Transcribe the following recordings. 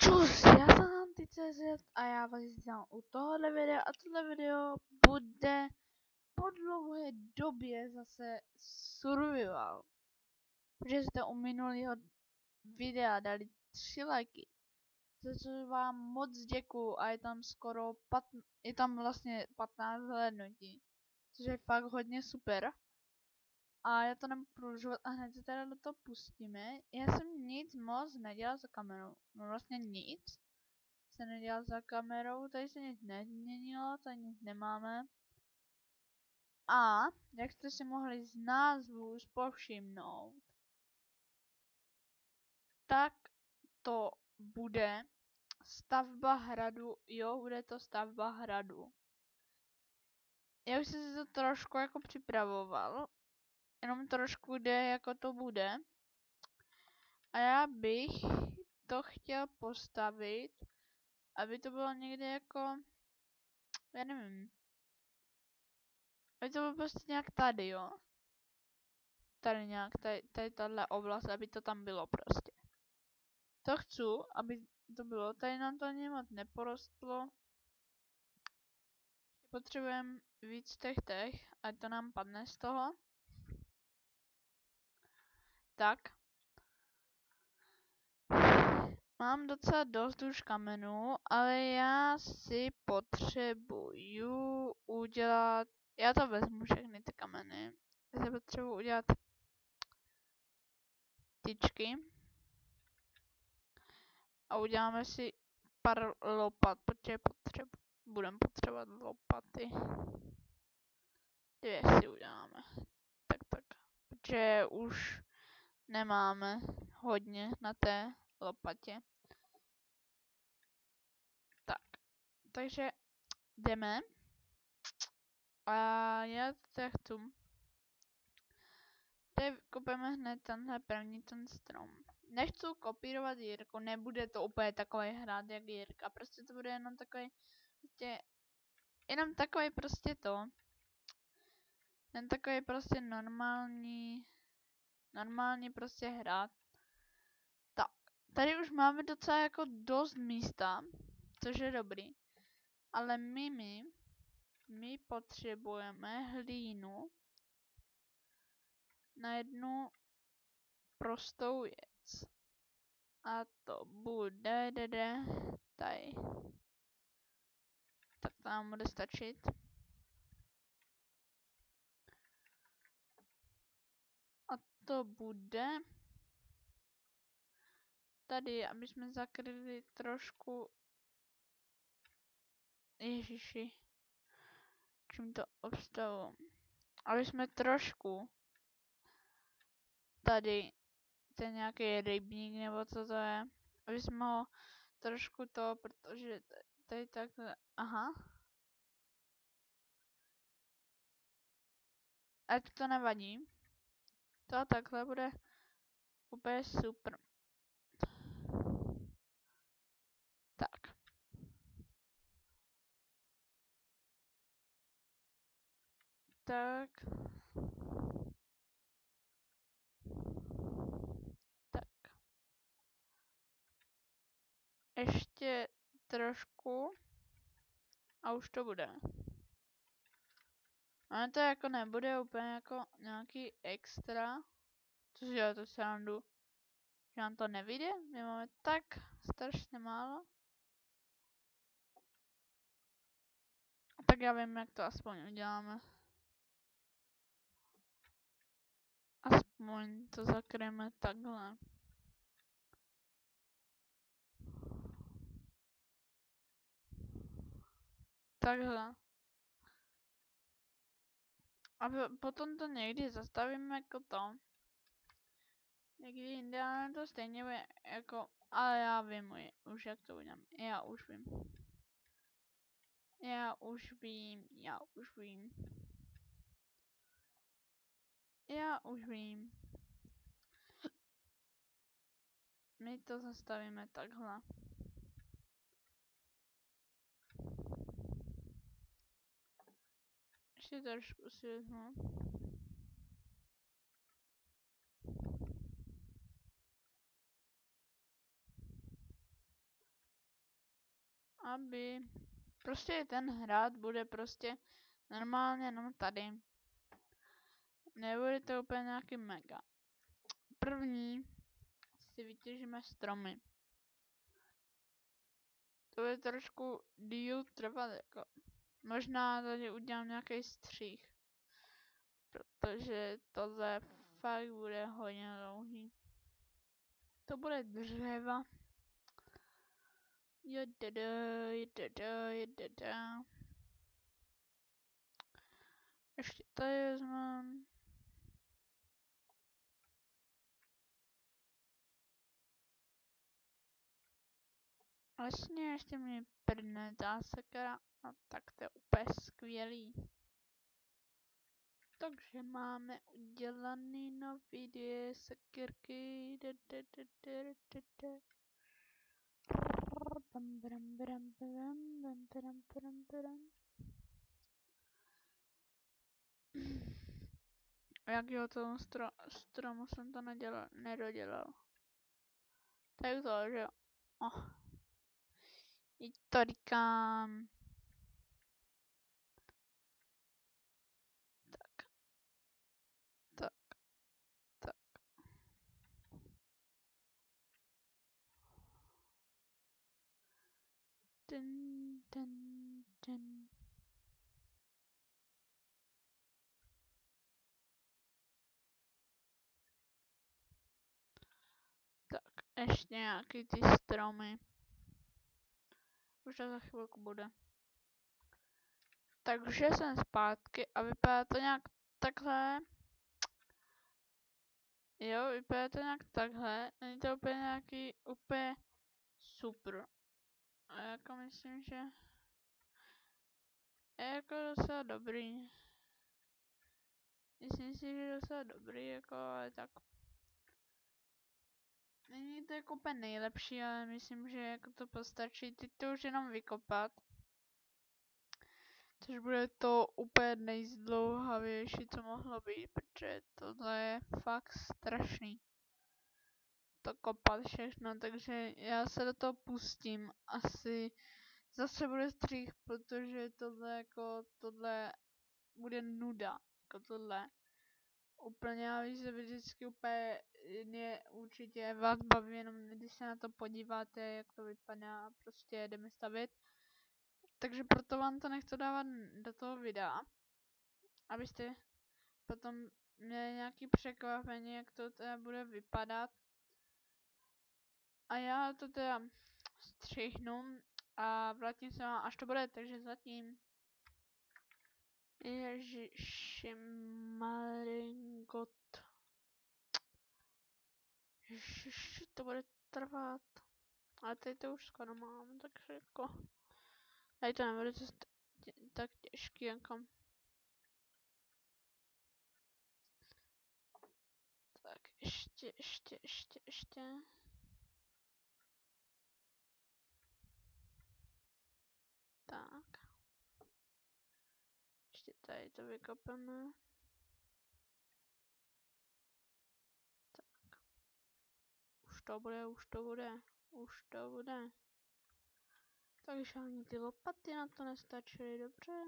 Čus, já jsem Anti.cz a já vás vítám u tohohle videa a tohle video bude po dlouhé době zase survival. Protože jste u minulého videa dali 3 lajky, za co vám moc děkuju a je tam skoro je tam vlastně 15 hlédnutí, což je fakt hodně super. A já to nebudu prodlužovat a hned se teda do toho pustíme. Já jsem nic moc nedělal za kamerou, no vlastně nic se nedělal za kamerou, tady se nic nezměnilo, tady nic nemáme. A jak jste si mohli z názvu povšimnout, tak to bude stavba hradu, jo, bude to stavba hradu. Já už jsem si to trošku jako připravoval, jenom trošku jde, jako to bude. A já bych to chtěl postavit, aby to bylo někde jako, já nevím, aby to bylo prostě nějak tady, jo. Tady nějak, tady tahle oblast, aby to tam bylo prostě. To chci, aby to bylo, tady nám to ani moc neporostlo. Potřebujeme víc těch, ať to nám padne z toho. Tak. Mám docela dost už kamenů, ale já si potřebuju udělat, já to vezmu všechny ty kameny. Já si potřebuju udělat tyčky. A uděláme si pár lopat, protože budeme potřebovat lopaty. 2 si uděláme. Tak. Protože už nemáme hodně na té lopatě. Tak. Takže jdeme. A já to chci. Tady kopeme hned tenhle první ten strom. Nechci kopírovat Jirku, nebude to úplně takový hrát jak Jirka, prostě to bude jenom takový, prostě, jenom takový prostě to. Jen takový prostě normální prostě hrát. Tak, tady už máme docela jako dost místa, což je dobrý. Ale my potřebujeme hlínu na jednu prostou věc. A to bude tady. Tak to nám bude stačit. A to bude tady, aby jsme zakryli trošku. Ježiši, čím to obstavu. Aby jsme trošku tady ten nějaký rybník nebo co to je, aby jsme ho trošku to, protože tady takhle, aha. Ať to nevadí. To takhle bude úplně super. Tak. Tak. Tak. Ještě trošku. A už to bude. Ale to jako nebude úplně jako nějaký extra. Což já to srandu. Že nám to nevyjde. My máme tak strašně málo. Tak já vím, jak to aspoň uděláme. Aspoň to zakryjeme takhle. Takhle. A potom to někdy zastavíme jako to. Někdy jinde dáme to stejně jako, ale já vím už jak to udělám. Já už vím. Já už vím. My to zastavíme takhle. Ještě trošku si vezmu. aby prostě ten hrad bude prostě normálně jenom tady. Nebude to úplně nějaký mega. První si vytěžíme stromy. To bude trošku díl trvat, jako. Možná tady udělám nějaký střih. Protože tohle fakt bude hodně dlouhý. To bude dřeva. Jedada. Ještě tady vezmem. Vlastně ještě mi prdne ta sakra. No tak to je úplně skvělý. Takže máme udělaný nový dvě sakyrky. Jak jo, tomu stromu jsem to nedodělal. Tak to, že jo. Oh. I to říkám. Tak. Ten. Tak, ještě nějaký ty stromy. Už to za chvilku bude. Takže jsem zpátky a vypadá to nějak takhle. Jo, vypadá to nějak takhle. Není to úplně nějaký úplně super. A jako myslím, že je jako docela dobrý. Myslím si, že je docela dobrý, jako, ale tak. Není to jako úplně nejlepší, ale myslím, že jako to postačí. Teď to už jenom vykopat. Což bude to úplně nejzdlouhavější, co mohlo být, protože tohle je fakt strašný. To kopat všechno, takže já se do toho pustím. Asi zase bude střih, protože tohle bude nuda, jako tohle. Úplně, já víš, že vždycky úplně mě určitě vás baví, jenom když se na to podíváte, jak to vypadá, prostě jdeme stavit. Takže proto vám to nechci dávat do toho videa, abyste potom měli nějaký překvapení, jak to teda bude vypadat. A já to teda střihnu a vrátím se vám, až to bude, takže zatím. Ježišimaringot. Ježiši, to bude trvat. Ale tady to už skoro mám, takže jako. Tady to nebude tak těžký, jako. Tak ještě. Tak. Ještě tady to vykopeme. Tak. Už to bude. Takže ani ty lopaty na to nestačily, dobře.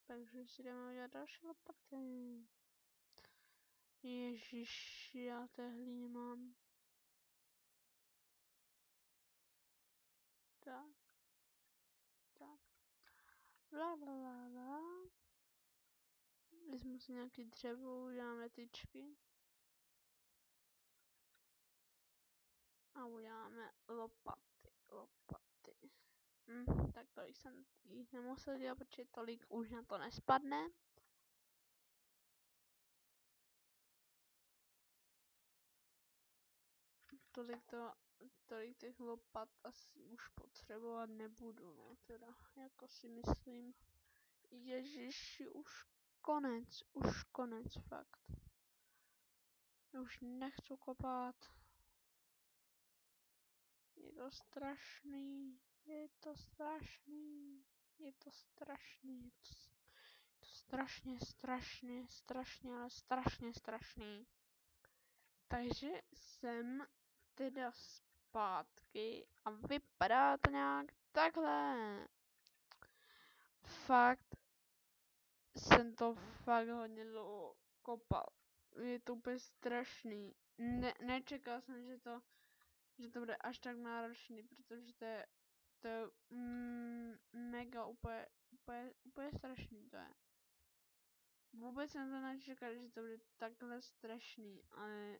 Takže si jdeme udělat další lopaty. Ježiši, já téhle nemám. Tak. La. Vezmu si nějaký dřevo, uděláme tyčky. A uděláme lopaty. Tak tolik jsem jich nemusel dělat, protože tolik už na to nespadne. Tolik těch lopat asi už potřebovat nebudu, no teda, jako si myslím. Ježiši, už konec, fakt. Už nechci kopat. Je to strašný. Strašně strašný. Takže jsem teda zpátky a vypadá to nějak takhle. Fakt jsem to fakt hodně dlouho kopal. Je to úplně strašný. Nečekal jsem, že to bude až tak náročný, protože to je mega úplně strašný to je. Vůbec jsem to nečekal, že to bude takhle strašný, ale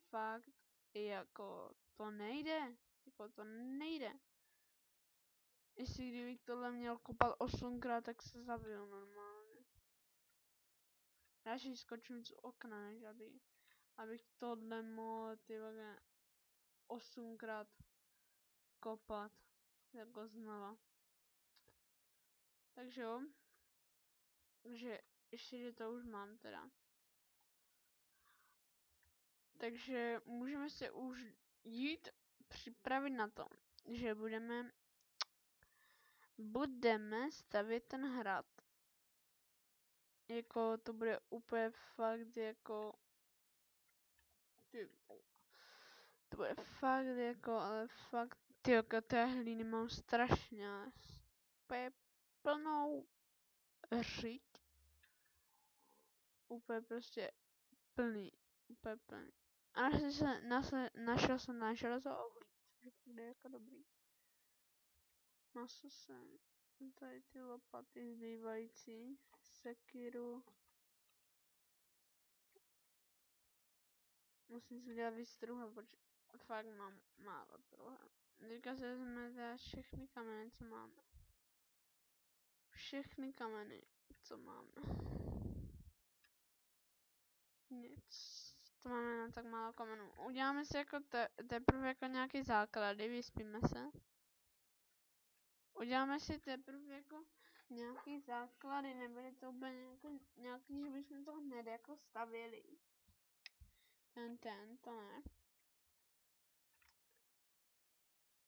fakt jako to nejde. Jako to nejde. Jestli kdybych tohle měl kopat 8krát, tak se zabiju normálně. Radši skočím z okna, než abych tohle mohl ty vole 8krát kopat. Jako znova. Takže jo. Takže ještě, že to už mám teda. Takže můžeme se už jít připravit na to, že budeme stavět ten hrad. Jako to bude úplně fakt jako to bude fakt jako, ale fakt tyjo, té hlíny mám strašně úplně plnou řiď. Úplně prostě plný. Úplně plný. A našel jsem železo uhlí, což bude jako dobrý. Maso jsem. Tady ty lopaty zbývající. Sekiru. Musím si udělat víc truha, protože fakt mám málo truha. Teďka se vezmeme za všechny kameny, co máme. Všechny kameny, co máme. Nic. To máme na tak málo kamenů. Uděláme si jako teprve jako nějaký základy, vyspíme se. Uděláme si teprve jako nějaký základy, nebude to úplně nějaký, že bychom to hned jako stavěli. To ne.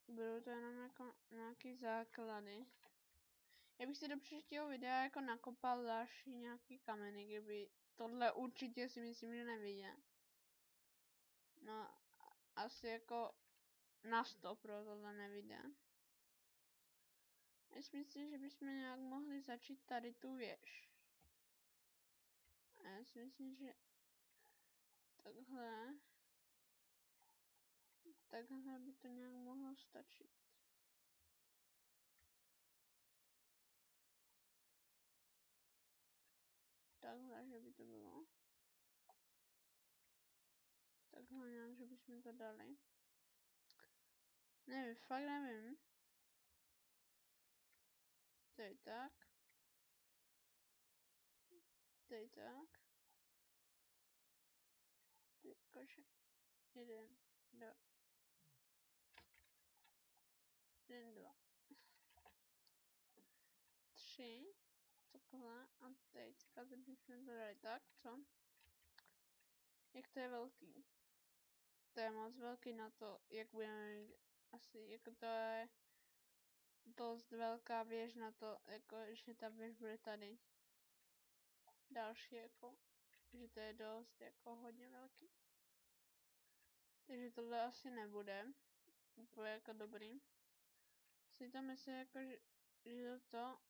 Budou to jenom jako nějaký základy. Já bych si do příštího videa jako nakopal další nějaký kameny, kdyby tohle určitě si myslím, že nevidě. No, asi jako na 100 pro tohle nevidě. Myslím si, že bychom nějak mohli začít tady tu věž. A já si myslím, že takhle by to nějak mohlo stačit. Takhle, že by to bylo. Takhle nějak, že bychom to dali. Nevím, fakt nevím. Tady tak. Tady tak. Jakože 1, 2. 1, 2. 3. Takhle. A teďka bychom to dali tak, co? Jak to je velký? To je moc velký na to, jak budeme mít asi, jako to je dost velká věž na to, jako, že ta věž bude tady. Další, jako, že to je dost, jako, hodně velký. Takže tohle asi nebude úplně jako dobrý. Si to myslím, jako,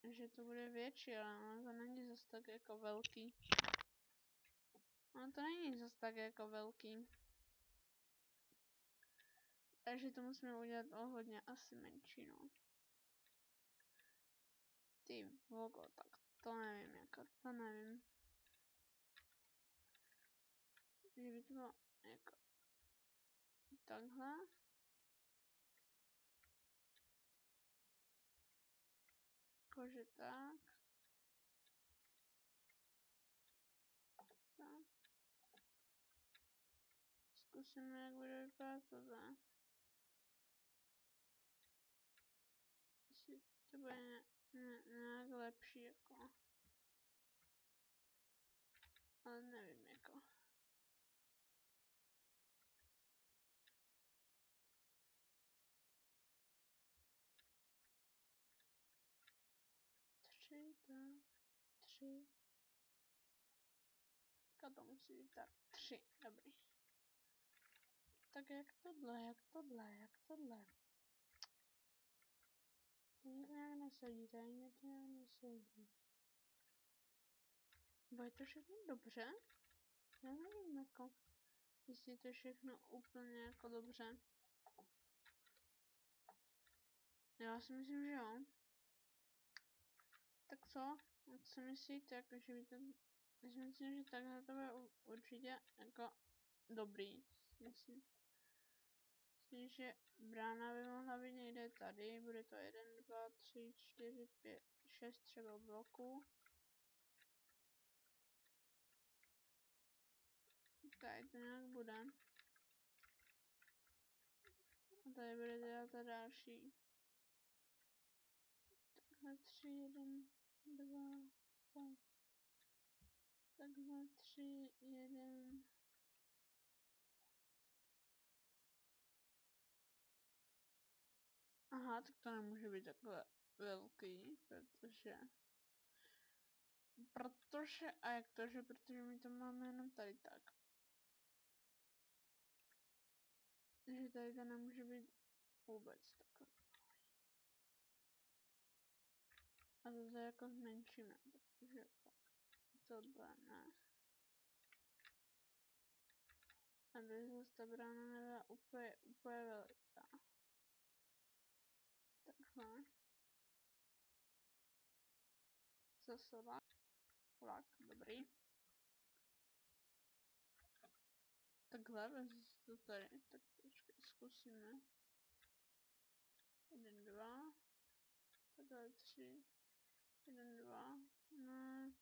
že to bude větší, ale ono to není zas tak jako velký. Ono to není zas tak jako velký. Takže to musíme udělat o hodně asi menší, no. Ty vogo, tak to nevím, jako, to nevím. Že by to bylo jako takhle. Jakože tak. Tak. Zkusíme, jak bude vypadat tohle. Jestli to bude nějak lepší, jako. Ale nevím, jako. Tři. To musí být tak. 3, dobrý. tak jak tohle. Tady to nějak nesedí. Bude to všechno dobře? Já nevím jako, jestli to všechno úplně jako dobře. Já si myslím, že jo. Tak co? Jak si myslíte, jako, že by to... Já si myslím, že takhle to bude určitě jako dobrý. Myslím, že brána by mohla být někde tady. Bude to 1, 2, 3, 4, 5, 6 třeba bloků. Tady to nějak bude. A tady bude teda ta další. Takhle 3, 1, 2, tak. Takhle 3, 1. Aha, tak to nemůže být takhle velký, a jak to, že protože my to máme jenom tady tak. Že tady to nemůže být vůbec takhle. A to jako zmenšíme, protože jako tohle ne. Aby zase ta brána nebyla úplně veliká. Takhle. Zase lak, dobrý. Takhle, vezmu to tady, tak počkej, zkusíme. 1, 2. Takhle 3. 1, 2. Ne.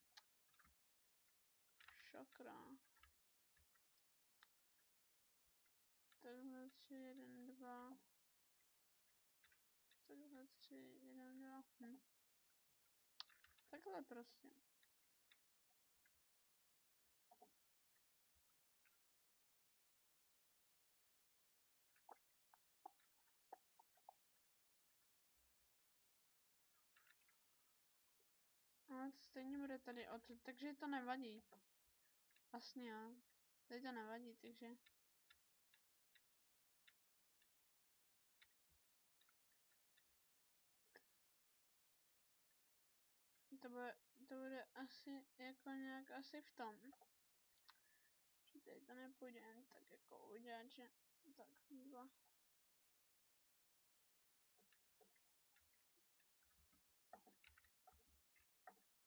Šakra. Takhle 3, 1, 2. Takhle 3, 1, 2. Takhle prostě. Ale to stejně bude tady odsud, takže to nevadí. Vlastně jo. Tady to nevadí, takže... To bude asi jako nějak asi v tom. Že tady to nepůjde jen tak jako udělat, že... Tak, 2.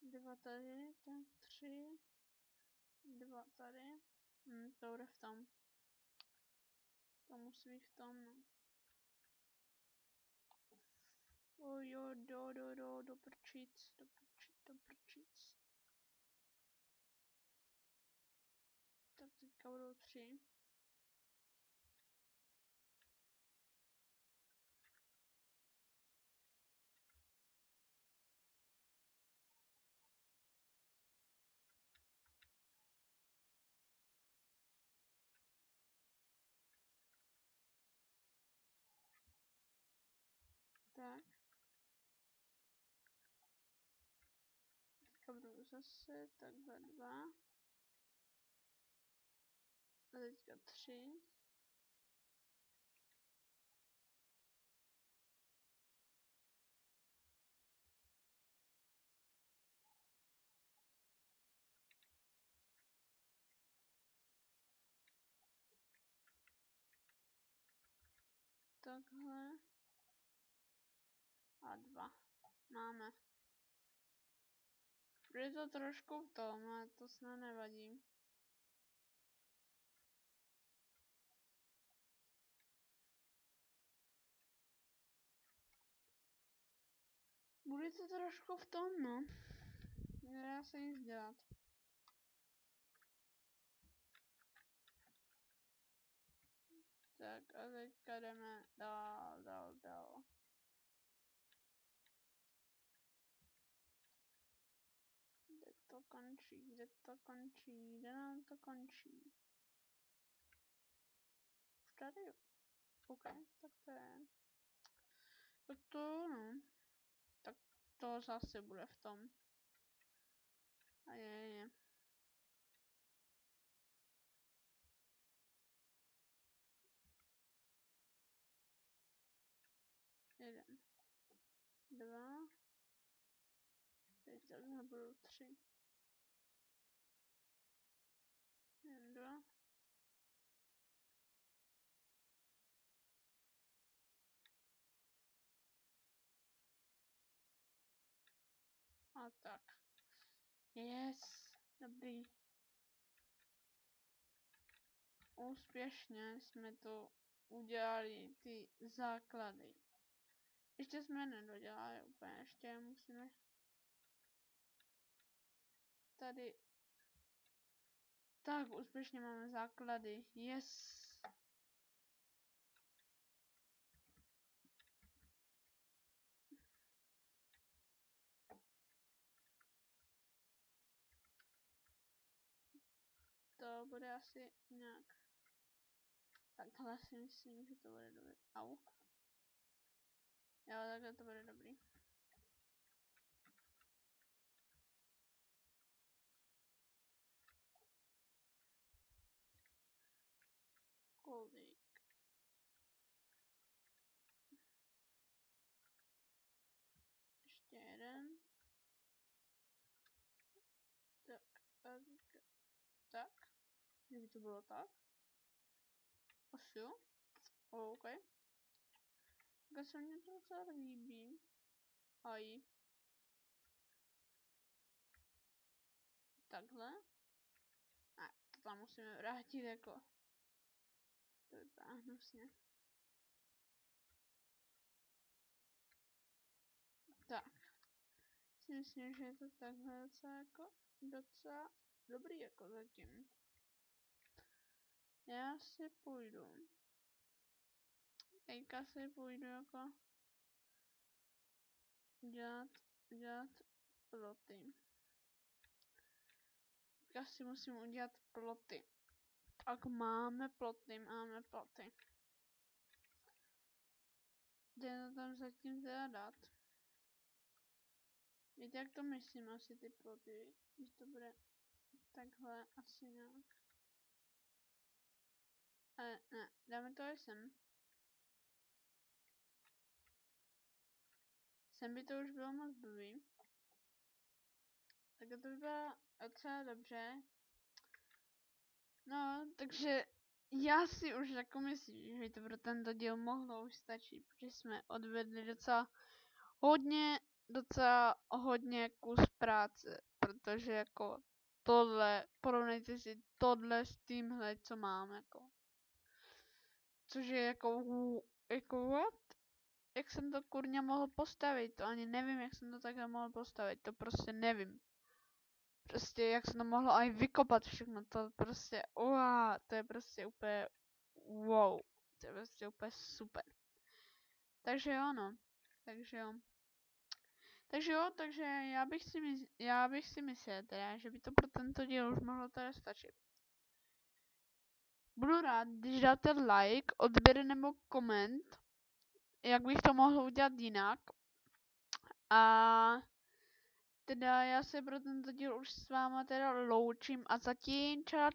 2 tady, tak 3. 2 tady. To bude v tom. To musí být v tom, no. Jo, do prčic. Tak teďka budou 3. Tak. Teďka budou zase takhle 2. A teďka 3. Takhle. A 2. Máme. Bude to trošku v tom, ale to snad nevadí. Bude to trošku v tom, no. Nedá se nic dělat. Tak a teďka jdeme dál. Kde to končí, kde nám to končí. Už tady jo. OK, tak to je. No. Tak to zase bude v tom. A je. 1, 2, teď takhle budou 3. 1, 2. A tak. Yes, dobrý. Úspěšně jsme to udělali, ty základy. Ještě jsme nedodělali úplně, ještě musíme tady. Tak, úspěšně máme základy, yes. To bude asi nějak. Takhle si myslím, že to bude dobrý. Au. Jo, takhle to bude dobrý. Kolik? Ještě jeden. Tak, tak. Kdyby to bylo tak. Asi jo. OK. Tak se mně to docela líbí. Aj. Takhle. A to tam musíme vrátit jako. To vypadá hnusně. Tak. Si myslím, že je to takhle docela dobrý jako zatím. Já si půjdu. Teďka si půjdu jako dělat ploty. Teďka si musím udělat ploty. Tak máme ploty. Jde to tam zatím teda dát. Víte, jak to myslím asi ty ploty, když to bude takhle asi nějak. Ale ne, dáme to i sem. Sem by to už bylo moc blbý. Tak to vypadá docela dobře. No, takže já si už jako myslím, že by to pro tento díl mohlo už stačit, protože jsme odvedli docela hodně kus práce, protože jako tohle, porovnejte si tohle s tímhle, co mám, jako. Což je jako what? Jak jsem to kurňa mohl postavit, to ani nevím, jak jsem to takhle mohl postavit, to prostě nevím. Prostě jak jsem to mohlo aj vykopat všechno, to prostě, to je prostě úplně wow, to je prostě úplně super. Takže jo, no, takže já bych si myslel teda, že by to pro tento díl už mohlo teda stačit. Budu rád, když dáte like, odběr nebo koment, jak bych to mohl udělat jinak. A teda já se pro tento díl už s váma teda loučím a zatím čau.